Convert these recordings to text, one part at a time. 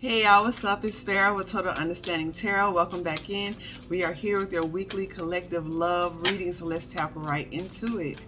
Hey y'all, what's up? It's Pharaoh with Total Understanding Tarot. Welcome back in. We are here with your weekly collective love reading, so let's tap right into it.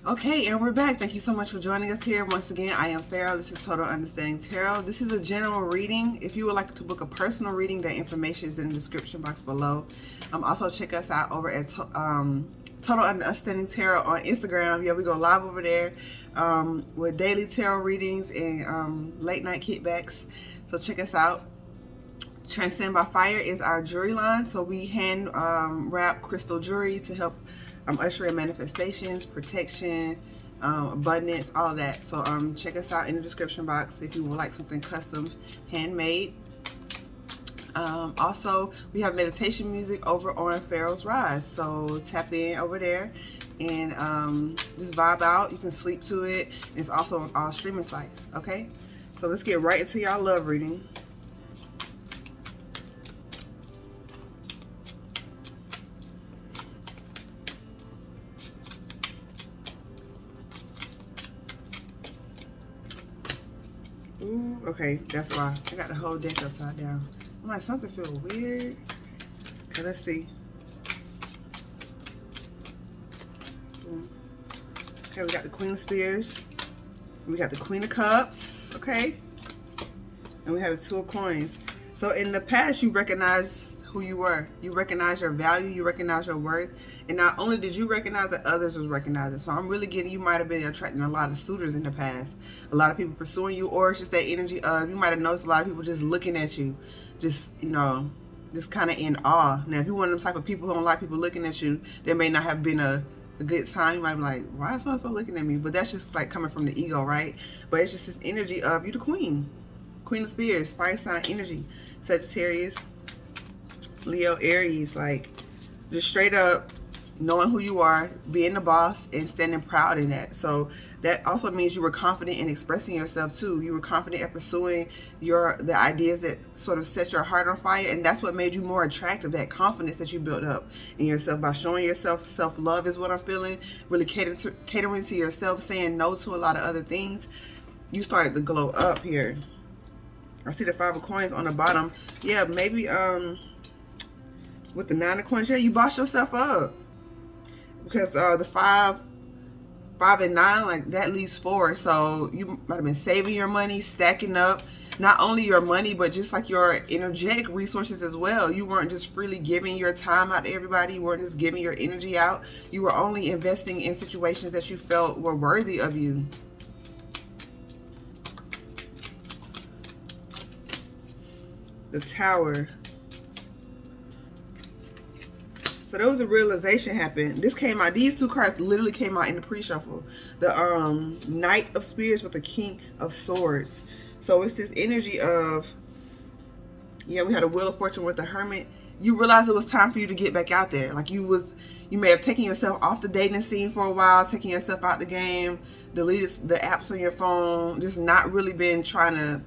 Okay, and we're back. Thank you so much for joining us here. Once again, I am Pharaoh. This is Total Understanding Tarot. This is a general reading. If you would like to book a personal reading, that information is in the description box below. Also, check us out over at Total Understanding Tarot on Instagram. Yeah, we go live over there with daily tarot readings and late night kickbacks. So check us out. Transcend by Fire is our jewelry line. So we hand wrap crystal jewelry to help usher in manifestations, protection, abundance, all of that. So check us out in the description box if you would like something custom, handmade. Also, we have meditation music over on Pharaoh's Rise. So tap in over there and just vibe out. You can sleep to it. It's also on all streaming sites. Okay, so let's get right into y'all love reading. Ooh, okay, that's why I got the whole deck upside down. I'm like, something feels weird. Okay, let's see. Okay, we got the Queen of Spears. We got the Queen of Cups. Okay, and we have the Two of Coins. So in the past, you recognized who you were. You recognize your value. You recognize your worth. And not only did you recognize it, others was recognizing. So I'm really getting, you might have been attracting a lot of suitors in the past. A lot of people pursuing you, or it's just that energy of, you might have noticed a lot of people just looking at you. Just, you know, just kind of in awe. Now, if you're one of them type of people who don't like people looking at you, there may not have been a good time. You might be like, why is so looking at me? But that's just like coming from the ego, right? But it's just this energy of you the queen. Queen of Spears, fire sign energy. Sagittarius, Leo, Aries, like just straight up knowing who you are, being the boss, and standing proud in that. So that also means you were confident in expressing yourself too. You were confident at pursuing the ideas that sort of set your heart on fire, and that's what made you more attractive. That confidence that you built up in yourself by showing yourself self-love is what I'm feeling. Really catering to yourself, saying no to a lot of other things. You started to glow up here. I see the Five of Coins on the bottom. Yeah, maybe with the Nine of Coins, yeah, you bossed yourself up. Because the five and nine, like that leaves 4. So you might have been saving your money, stacking up not only your money, but just like your energetic resources as well. You weren't just freely giving your time out to everybody. You weren't just giving your energy out. You were only investing in situations that you felt were worthy of you. The Tower. So there was a realization happened. This came out, these two cards literally came out in the pre-shuffle. The Knight of Spears with the King of Swords. So it's this energy of, yeah, we had a Wheel of Fortune with the Hermit. You realized it was time for you to get back out there. Like you may have taken yourself off the dating scene for a while, taking yourself out the game, deleted the apps on your phone, just not really been trying to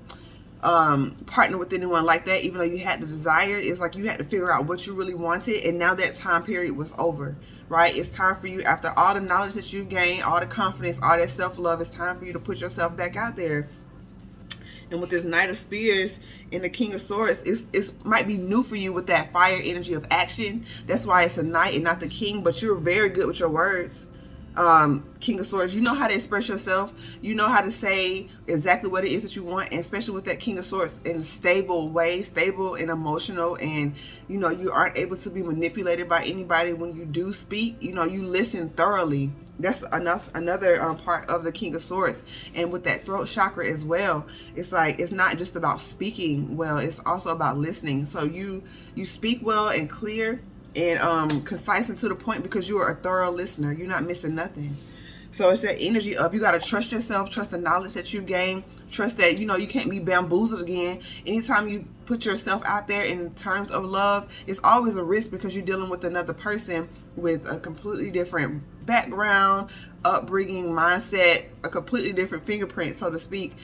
partner with anyone like that, even though you had the desire. It's like you had to figure out what you really wanted, and now that time period was over, right? It's time for you, after all the knowledge that you gained, all the confidence, all that self-love, it's time for you to put yourself back out there. And with this Knight of Spears and the King of Swords, it might be new for you with that fire energy of action. That's why it's a knight and not the king, but you're very good with your words. King of Swords, you know how to express yourself. You know how to say exactly what it is that you want, and especially with that King of Swords, in a stable way, stable and emotional, and you know, you aren't able to be manipulated by anybody when you do speak. You know, you listen thoroughly. That's another part of the King of Swords. And with that throat chakra as well, it's like, it's not just about speaking well, it's also about listening. So you speak well and clear and concise and to the point, because you are a thorough listener. You're not missing nothing. So it's that energy of, you got to trust yourself, trust the knowledge that you gain, trust that, you know, you can't be bamboozled again. Anytime you put yourself out there in terms of love, it's always a risk, because you're dealing with another person with a completely different background, upbringing, mindset, a completely different fingerprint, so to speak.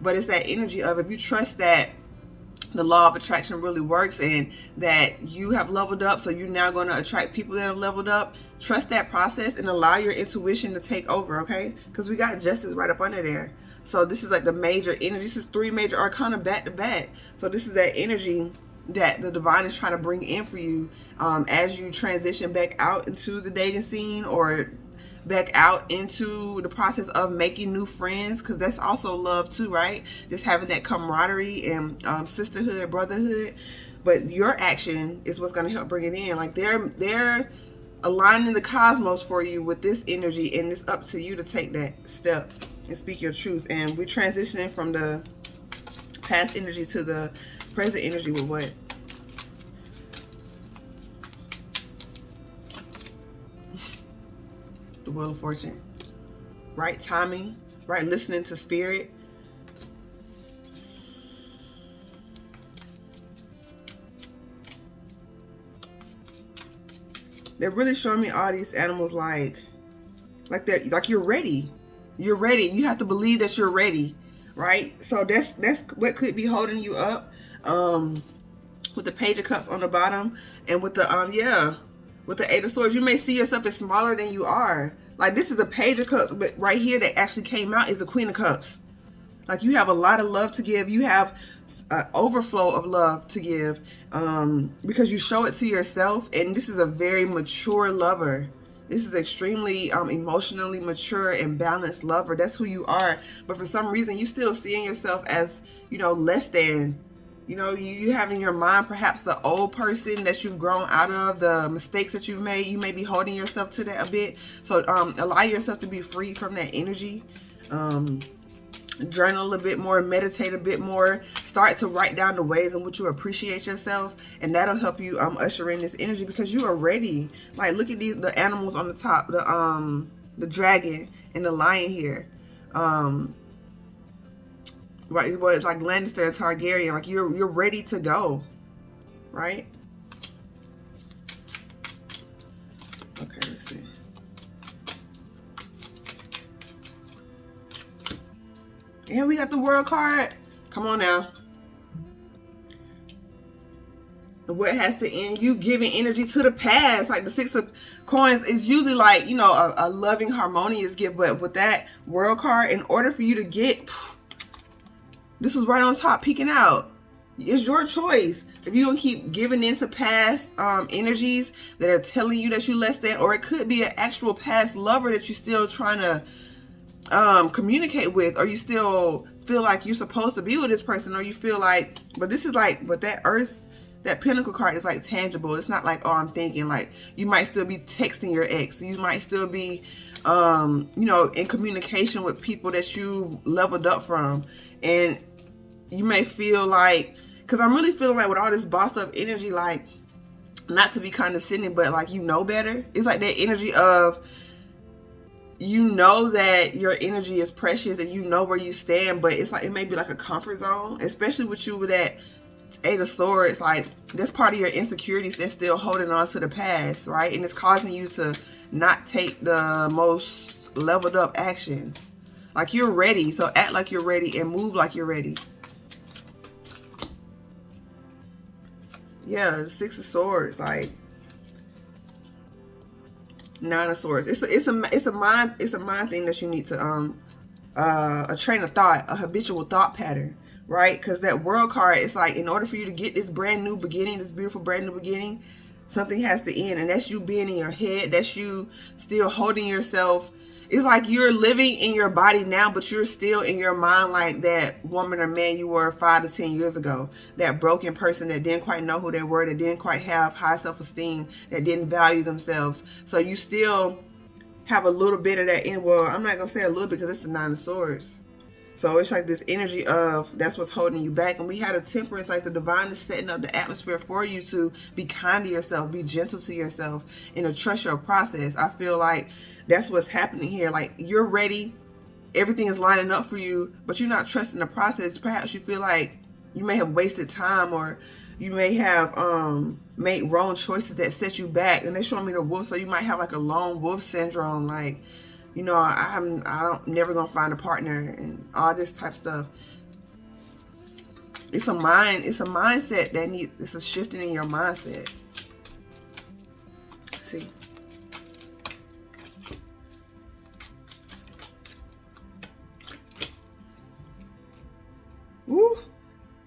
But it's that energy of, if you trust that the law of attraction really works, and that you have leveled up, so you're now going to attract people that have leveled up, trust that process and allow your intuition to take over, okay? Because we got justice right up under there. So this is like the major energy. This is 3 major arcana back to back. So this is that energy that the divine is trying to bring in for you as you transition back out into the dating scene, or back out into the process of making new friends, because that's also love too, right? Just having that camaraderie and sisterhood, brotherhood. But your action is what's going to help bring it in. Like, they're aligning the cosmos for you with this energy, and it's up to you to take that step and speak your truth. And we're transitioning from the past energy to the present energy with what? The Wheel of Fortune. Right timing, right listening to spirit. They're really showing me all these animals like you're ready. You're ready. You have to believe that you're ready, right? So that's what could be holding you up. With the Page of Cups on the bottom, and with the with the 8 of Swords, you may see yourself as smaller than you are. Like, this is a Page of Cups, but right here that actually came out is the Queen of Cups. Like, you have a lot of love to give. You have an overflow of love to give, because you show it to yourself. And this is a very mature lover. This is extremely emotionally mature and balanced lover. That's who you are. But for some reason, you still seeing yourself as, you know, less than. You know, you have in your mind perhaps the old person that you've grown out of, the mistakes that you've made. You may be holding yourself to that a bit. So allow yourself to be free from that energy. Journal a bit more, meditate a bit more, start to write down the ways in which you appreciate yourself, and that'll help you usher in this energy, because you are ready. Like, look at the animals on the top, the dragon and the lion here. Right, well, it's like Lannister and Targaryen. Like, you're ready to go, right? Okay, let's see. And we got the World card. Come on now. What has to end? You giving energy to the past. Like, the 6 of Coins is usually like, you know, a loving, harmonious gift. But with that World card, in order for you to get... This was right on top, peeking out. It's your choice. If you're going to keep giving into past energies that are telling you that you're less than, or it could be an actual past lover that you're still trying to communicate with, or you still feel like you're supposed to be with this person, or you feel like, but this is like, but that Earth, that Pentacle card is like tangible. It's not like, oh, I'm thinking. Like, you might still be texting your ex. You might still be, you know, in communication with people that you leveled up from. And you may feel like, because I'm really feeling like with all this bossed up energy, like, not to be condescending, but like, you know better. It's like that energy of, you know that your energy is precious and you know where you stand, but it's like, it may be like a comfort zone, especially with you with that 8 of Swords. Like, that's part of your insecurities that's still holding on to the past, right? And it's causing you to not take the most leveled up actions. Like, you're ready, so act like you're ready and move like you're ready. Yeah, the 6 of Swords, like 9 of Swords. It's a mind thing that you need to a train of thought, a habitual thought pattern, right? Because that World card, it's like, in order for you to get this brand new beginning, this beautiful brand new beginning, Something has to end, and that's you being in your head. That's you still holding yourself. It's like you're living in your body now, but you're still in your mind like that woman or man you were 5 to 10 years ago. That broken person that didn't quite know who they were, that didn't quite have high self-esteem, that didn't value themselves. So you still have a little bit of that in. Well, I'm not going to say a little because it's the 9 of Swords. So it's like this energy of that's what's holding you back. And we had a temperance, like the divine is setting up the atmosphere for you to be kind to yourself, be gentle to yourself, and to trust your process. I feel like that's what's happening here. Like you're ready, everything is lining up for you, but you're not trusting the process. Perhaps you feel like you may have wasted time, or you may have made wrong choices that set you back. And they're showing me the wolf, so you might have like a lone wolf syndrome, like, you know, I'm never gonna find a partner and all this type of stuff. It's a mindset that needs, it's a shifting in your mindset. Let's see. Woo.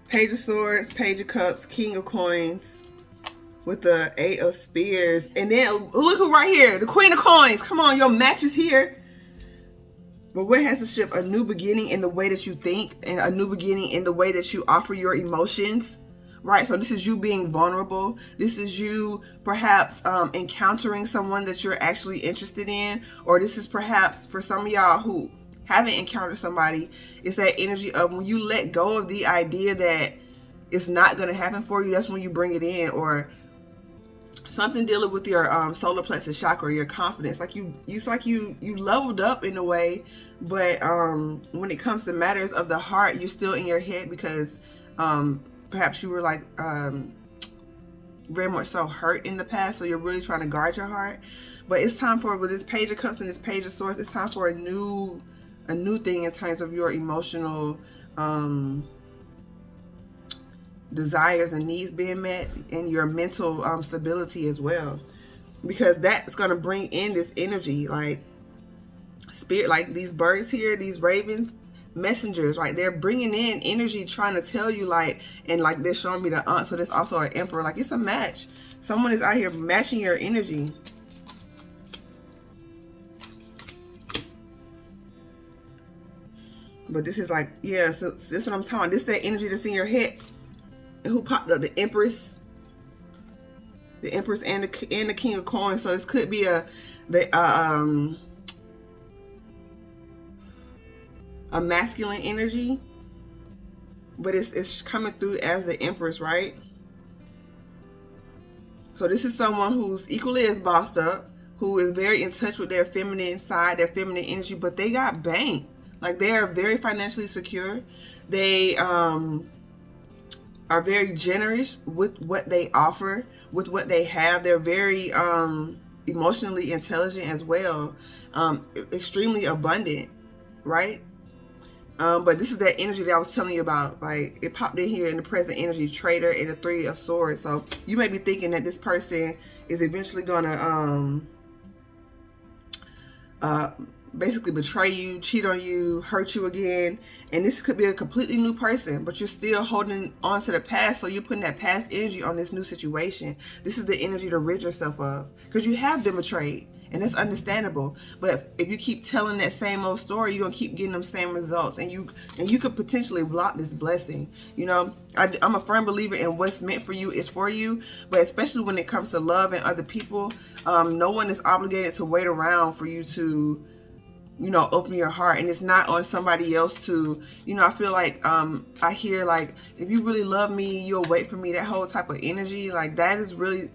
Page of Swords, Page of Cups, King of Coins, with the 8 of Spears. And then look who right here, the Queen of Coins. Come on, your match is here. But what has to shift? A new beginning in the way that you think, and a new beginning in the way that you offer your emotions, right? So this is you being vulnerable. This is you perhaps encountering someone that you're actually interested in, or this is perhaps for some of y'all who haven't encountered somebody, it's that energy of when you let go of the idea that it's not going to happen for you, that's when you bring it in. Or something dealing with your solar plexus chakra, your confidence. Like it's like you leveled up in a way, but when it comes to matters of the heart, you're still in your head because perhaps you were like very much so hurt in the past, so you're really trying to guard your heart. But it's time for, with this Page of Cups and this Page of Swords, it's time for a new thing in terms of your emotional desires and needs being met, and your mental stability as well, because that's going to bring in this energy, like spirit, like these birds here, these ravens, messengers, right? They're bringing in energy, trying to tell you, like, and like they're showing me the aunt, so there's also an emperor, like it's a match. Someone is out here matching your energy. But this is like, yeah, so this is what I'm talking. This is that energy that's in your head. And who popped up? The Empress. The Empress and the King of Coins. So this could be a masculine energy, but it's coming through as the Empress, right? So this is someone who's equally as bossed up, who is very in touch with their feminine side, their feminine energy, but they got bank. Like they are very financially secure. They are very generous with what they offer, with what they have. They're very emotionally intelligent as well, extremely abundant, right? But this is that energy that I was telling you about. Like it popped in here in the present energy, Traitor and the 3 of Swords. So you may be thinking that this person is eventually gonna basically betray you, cheat on you, hurt you again, and this could be a completely new person, but you're still holding on to the past, so you're putting that past energy on this new situation. This is the energy to rid yourself of, because you have been betrayed, and it's understandable. But if you keep telling that same old story, you're gonna keep getting them same results, and you could potentially block this blessing. You know, I'm a firm believer in what's meant for you is for you, but especially when it comes to love and other people, no one is obligated to wait around for you to, you know, open your heart. And it's not on somebody else to, you know, I feel like I hear like, if you really love me, you'll wait for me. That whole type of energy, like that is really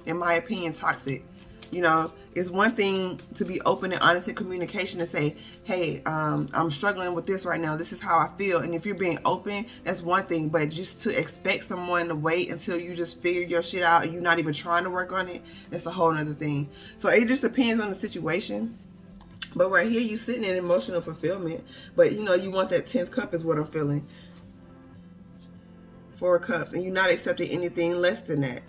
in my opinion toxic. You know, it's one thing to be open and honest in communication and say, hey, I'm struggling with this right now, this is how I feel. And if you're being open, that's one thing. But just to expect someone to wait until you just figure your shit out and you're not even trying to work on it, that's a whole nother thing. So it just depends on the situation. But right here, you sitting in emotional fulfillment. But, you know, you want that 10th cup is what I'm feeling. 4 of Cups. And you're not accepting anything less than that.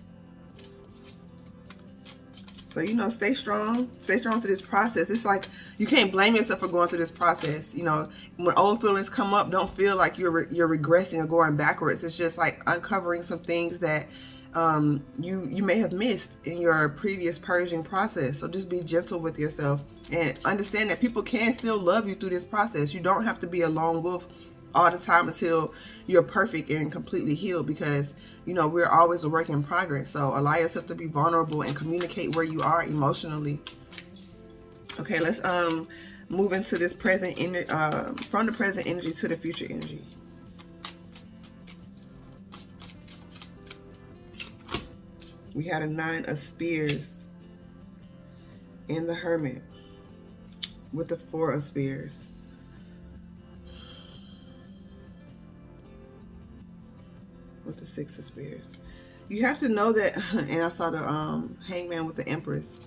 So, you know, stay strong. Stay strong through this process. It's like you can't blame yourself for going through this process. You know, when old feelings come up, don't feel like you're regressing or going backwards. It's just like uncovering some things that you may have missed in your previous purging process. So just be gentle with yourself and understand that people can still love you through this process. You don't have to be a lone wolf all the time until you're perfect and completely healed, because you know we're always a work in progress. So allow yourself to be vulnerable and communicate where you are emotionally. Okay, let's move into this present from the present energy to the future energy. We had a 9 of Spears and the Hermit with the 4 of Spears. With the 6 of Spears. You have to know that, and I saw the Hangman with the Empress.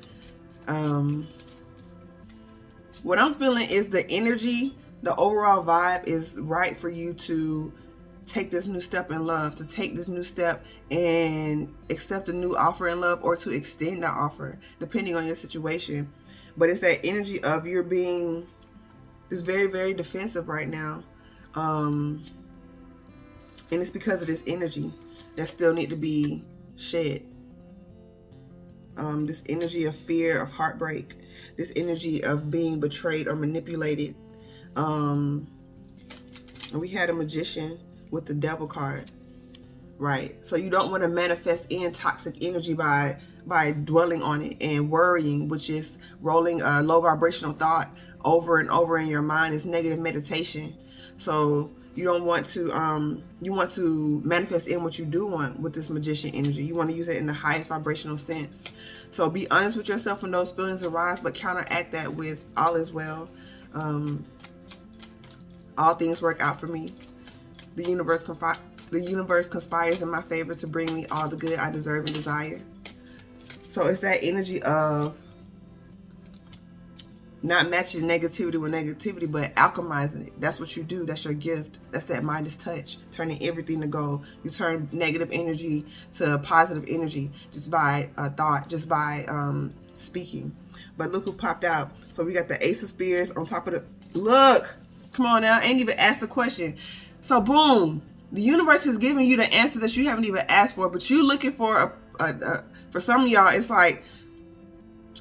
What I'm feeling is the energy, the overall vibe is right for you to take this new step in love, to take this new step and accept a new offer in love, or to extend that offer, depending on your situation. But it's that energy of you're being just very, very defensive right now. And it's because of this energy that still need to be shed. This energy of fear, of heartbreak, this energy of being betrayed or manipulated. We had a Magician with the Devil card, right? So you don't want to manifest in toxic energy by dwelling on it and worrying, which is rolling a low vibrational thought over and over in your mind. Is negative meditation. So you don't want to you want to manifest in what you do want with this Magician energy. You want to use it in the highest vibrational sense. So be honest with yourself when those feelings arise, but counteract that with all is well. All things work out for me. The universe conspires in my favor to bring me all the good I deserve and desire. So it's that energy of not matching negativity with negativity, but alchemizing it. That's what you do. That's your gift. That's that Midas touch, turning everything to gold. You turn negative energy to positive energy just by thought, just by speaking. But look who popped out. So we got the Ace of Spears on top of the... Look! Come on now. I ain't even asked the question. So boom. The universe is giving you the answers that you haven't even asked for, but you looking for for some of y'all, it's like,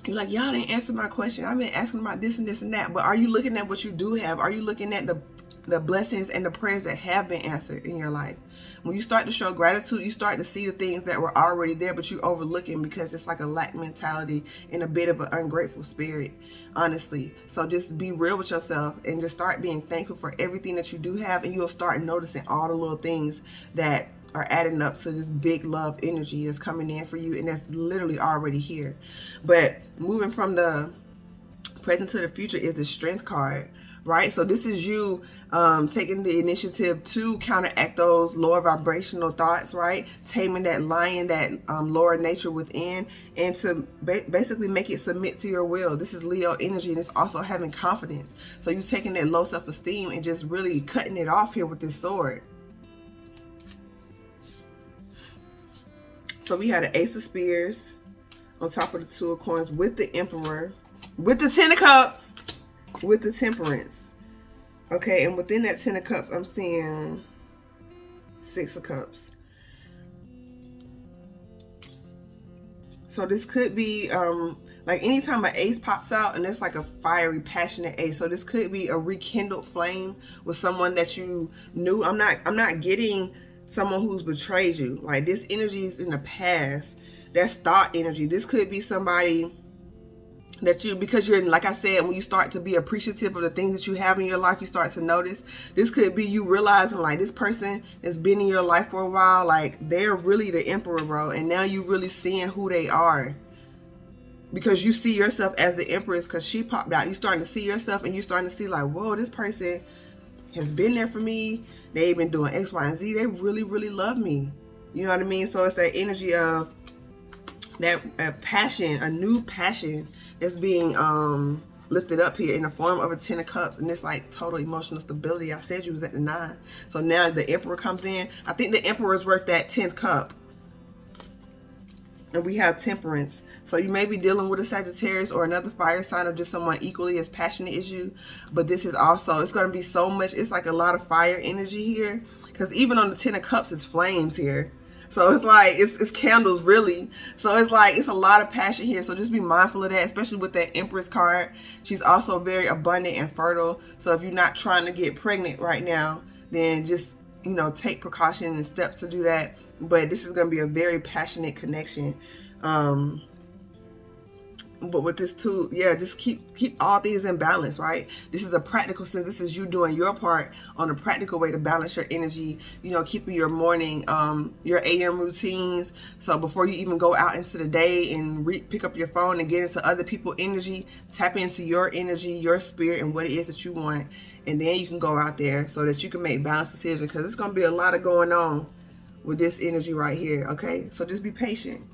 you're like, y'all didn't answer my question. I've been asking about this and this and that. But are you looking at what you do have? Are you looking at the blessings and the prayers that have been answered in your life? When you start to show gratitude, you start to see the things that were already there, but you're overlooking because it's like a lack mentality and a bit of an ungrateful spirit, honestly. So just be real with yourself and just start being thankful for everything that you do have, and you'll start noticing all the little things that are adding up to this big love energy that's coming in for you, and that's literally already here. But moving from the present to the future is the Strength card, right? So this is you taking the initiative to counteract those lower vibrational thoughts, right? Taming that lion, that lower nature within, and to basically make it submit to your will. This is Leo energy, and it's also having confidence. So you're taking that low self-esteem and just really cutting it off here with this sword. So we had an Ace of Spears on top of the 2 of Coins with the Emperor, with the 10 of Cups, with the Temperance. Okay, and within that 10 of Cups, I'm seeing 6 of Cups. So this could be like anytime an ace pops out, and it's like a fiery, passionate ace. So this could be a rekindled flame with someone that you knew. I'm not getting someone who's betrayed you. Like, this energy is in the past. That's thought energy. This could be somebody that you, because you're, like I said, when you start to be appreciative of the things that you have in your life, you start to notice. This could be you realizing, like, this person has been in your life for a while, like, they're really the Emperor, bro, and now you really seeing who they are, because you see yourself as the Empress, because she popped out. You starting to see yourself, and you starting to see, like, whoa, this person has been there for me. They've been doing X, Y, and Z. They really, really love me. You know what I mean? So it's that energy of that passion, a new passion that's being lifted up here in the form of a 10 of Cups. And it's like total emotional stability. I said you was at the 9. So now the Emperor comes in. I think the Emperor is worth that 10th cup. And we have Temperance. So you may be dealing with a Sagittarius or another fire sign, or just someone equally as passionate as you. But this is also, it's going to be so much, it's like a lot of fire energy here. Because even on the 10 of Cups, it's flames here. So it's like, it's candles really. So it's like, it's a lot of passion here. So just be mindful of that, especially with that Empress card. She's also very abundant and fertile. So if you're not trying to get pregnant right now, then just, you know, take precaution and steps to do that. But this is going to be a very passionate connection. But with this too, yeah, just keep all things in balance, right? This is a practical sense. This is you doing your part on a practical way to balance your energy, you know, keeping your morning, your AM routines. So before you even go out into the day and pick up your phone and get into other people's energy, tap into your energy, your spirit, and what it is that you want. And then you can go out there so that you can make balanced decisions, because it's going to be a lot of going on with this energy right here, okay? So just be patient.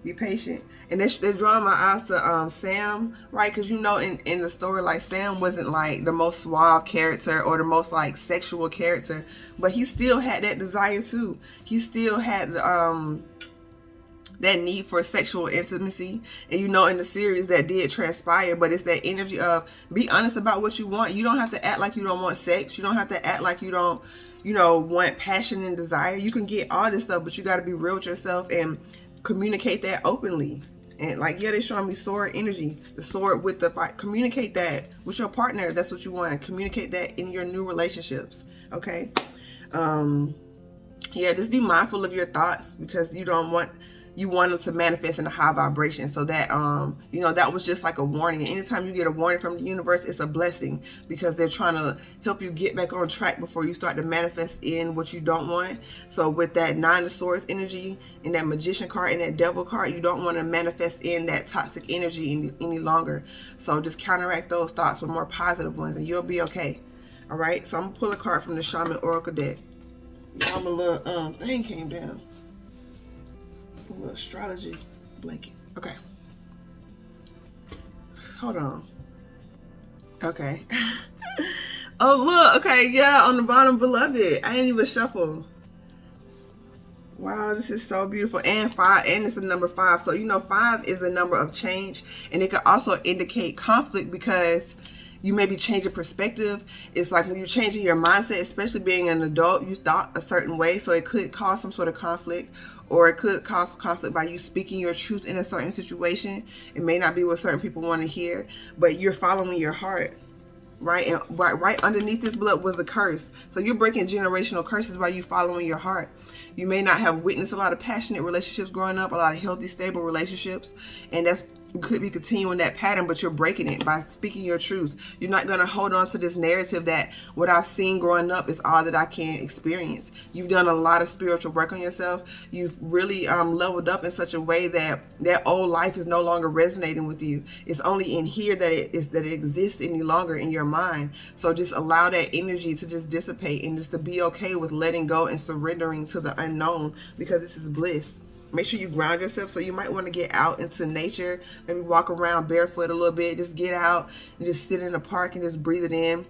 Be patient. And they're drawing my eyes to Sam, right? Because you know, in the story, like, Sam wasn't like the most suave character or the most like sexual character, but he still had that desire too. He still had that need for sexual intimacy. And you know, in the series that did transpire, but it's that energy of be honest about what you want. You don't have to act like you don't want sex. You don't have to act like you don't, you know, want passion and desire. You can get all this stuff, but you got to be real with yourself and communicate that openly. And like, yeah, they're showing me sword energy, the sword with the fight. Communicate that with your partner. That's what you want. Communicate that in your new relationships. Okay. Yeah, just be mindful of your thoughts, because you want them to manifest in a high vibration. So that you know, that was just like a warning. And anytime you get a warning from the universe, it's a blessing, because they're trying to help you get back on track before you start to manifest in what you don't want. So with that Nine of Swords energy and that Magician card and that Devil card, you don't want to manifest in that toxic energy any longer. So just counteract those thoughts with more positive ones, and you'll be okay. All right, so I'm gonna pull a card from the Shaman Oracle deck. I'm a little thing came down. A little astrology blanket. Okay. Hold on. Okay. Oh, look. Okay, yeah, on the bottom, beloved. I didn't even shuffle. Wow, this is so beautiful. And 5, and it's a number 5. So, you know, 5 is a number of change, and it could also indicate conflict, because you may be changing perspective. It's like when you're changing your mindset, especially being an adult, you thought a certain way, so it could cause some sort of conflict, or it could cause conflict by you speaking your truth in a certain situation. It may not be what certain people want to hear, but you're following your heart, right? And right underneath this blood was a curse. So you're breaking generational curses by you following your heart. You may not have witnessed a lot of passionate relationships growing up, a lot of healthy, stable relationships, and that's could be continuing that pattern, but you're breaking it by speaking your truth. You're not going to hold on to this narrative that what I've seen growing up is all that I can experience. You've done a lot of spiritual work on yourself. You've really leveled up in such a way that that old life is no longer resonating with you. It's only in here that it exists any longer in your mind. So just allow that energy to just dissipate, and just to be okay with letting go and surrendering to the unknown, because this is bliss. Make sure you ground yourself. So you might want to get out into nature, maybe walk around barefoot a little bit. Just get out and just sit in the park and just breathe it in,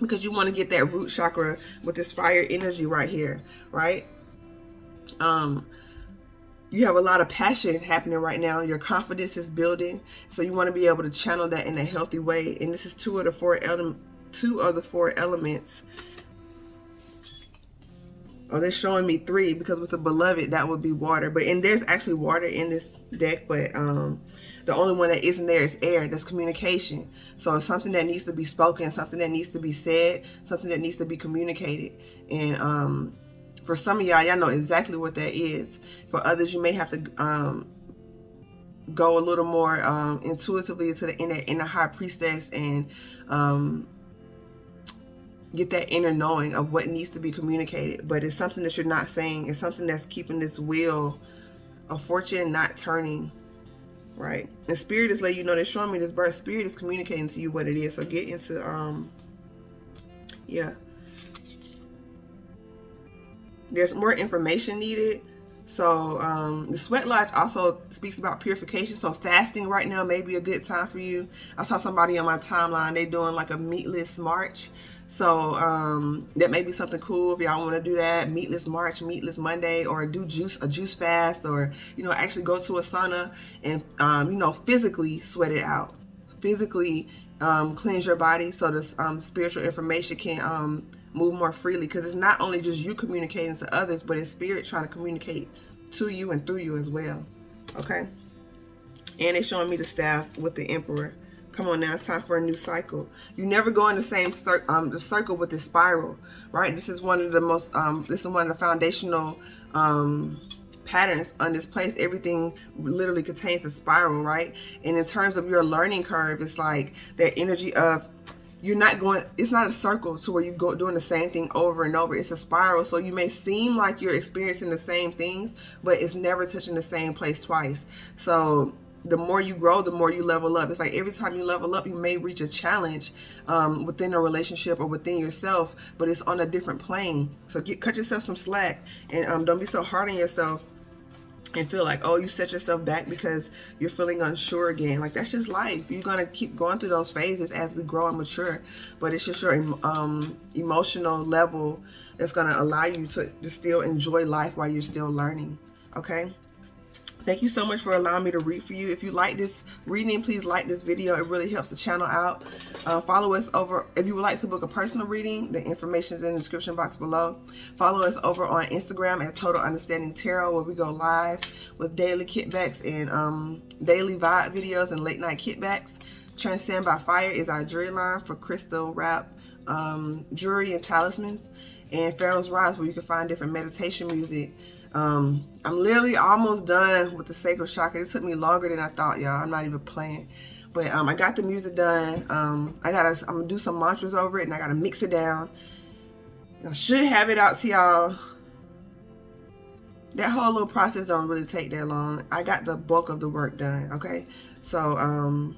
because you want to get that root chakra with this fire energy right here, right? You have a lot of passion happening right now. Your confidence is building, so you want to be able to channel that in a healthy way. And this is two of the four elements. Oh, they're showing me 3, because with the beloved, that would be water. And there's actually water in this deck, but the only one that isn't there is air. That's communication. So it's something that needs to be spoken, something that needs to be said, something that needs to be communicated. And for some of y'all know exactly what that is. For others, you may have to go a little more intuitively to the inner high priestess and get that inner knowing of what needs to be communicated. But it's something that you're not saying. It's something that's keeping this wheel of fortune not turning, right? And spirit is letting you know, they're showing me this birth. Spirit is communicating to you what it is. So get into yeah, there's more information needed. So the sweat lodge also speaks about purification. So fasting right now may be a good time for you. I saw somebody on my timeline, they doing like a meatless March. So that may be something cool if y'all want to do that. Meatless March, meatless Monday, or do a juice fast, or, you know, actually go to a sauna and, you know, physically sweat it out. Physically cleanse your body, so this spiritual information can move more freely, because it's not only just you communicating to others, but it's spirit trying to communicate to you and through you as well. Okay? And it's showing me the staff with the Emperor. Come on now, it's time for a new cycle. You never go in the same the circle with this spiral, right? This is one of the most, this is one of the foundational patterns on this place. Everything literally contains a spiral, right? And in terms of your learning curve, it's like that energy of, you're not going, it's not a circle to where you go doing the same thing over and over. It's a spiral. So you may seem like you're experiencing the same things, but it's never touching the same place twice. So the more you grow, the more you level up. It's like every time you level up, you may reach a challenge within a relationship or within yourself, but it's on a different plane. So cut yourself some slack, and don't be so hard on yourself and feel like, oh, you set yourself back because you're feeling unsure again. Like, that's just life. You're going to keep going through those phases as we grow and mature, but it's just your emotional level that's going to allow you to still enjoy life while you're still learning. Okay? Thank you so much for allowing me to read for you. If you like this reading, please like this video. It really helps the channel out. Follow us over, if you would like to book a personal reading, the information is in the description box below. Follow us over on Instagram at TotalUnderstandingTarot, where we go live with daily kitbacks and daily vibe videos and late night kitbacks. Transcend by Fire is our jewelry line for crystal wrap jewelry and talismans. And Pharaoh's Rise, where you can find different meditation music. I'm literally almost done with the sacral chakra. It took me longer than I thought, y'all. I'm not even playing. But I got the music done. I'm gonna do some mantras over it, and I gotta mix it down. I should have it out to y'all. That whole little process don't really take that long. I got the bulk of the work done, okay? So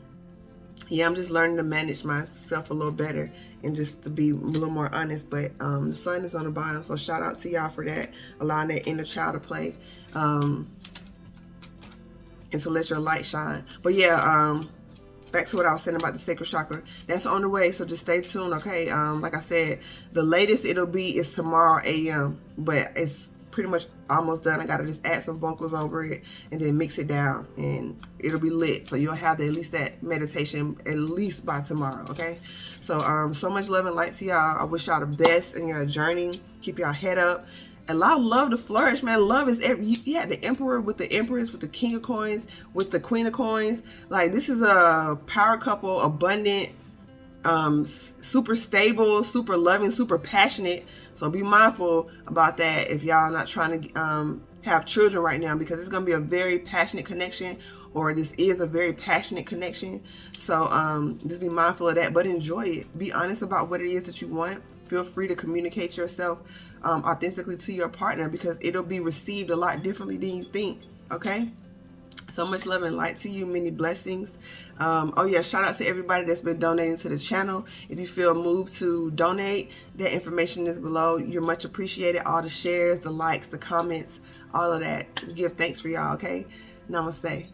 yeah, I'm just learning to manage myself a little better and just to be a little more honest. But the sun is on the bottom, so shout out to y'all for that, allowing that inner child to play and to let your light shine. But yeah, back to what I was saying about the sacral chakra. That's on the way, so just stay tuned, okay? Like I said, the latest it'll be is tomorrow AM, but it's pretty much almost done. I gotta just add some vocals over it and then mix it down, and it'll be lit. So you'll have at least that meditation at least by tomorrow, okay? So so much love and light to y'all. I wish y'all the best in your journey. Keep y'all head up. Allow love to flourish, man. Love is every, you had the Emperor with the Empress, with the King of Coins, with the Queen of Coins. Like, this is a power couple, abundant, super stable, super loving, super passionate. So be mindful about that if y'all not trying to have children right now, because it's going to be a very passionate connection, or this is a very passionate connection. So just be mindful of that, but enjoy it. Be honest about what it is that you want. Feel free to communicate yourself authentically to your partner, because it'll be received a lot differently than you think, okay? So much love and light to you. Many blessings. Oh yeah, shout out to everybody that's been donating to the channel. If you feel moved to donate, that information is below. You're much appreciated. All the shares, the likes, the comments, all of that. We give thanks for y'all, okay? Namaste.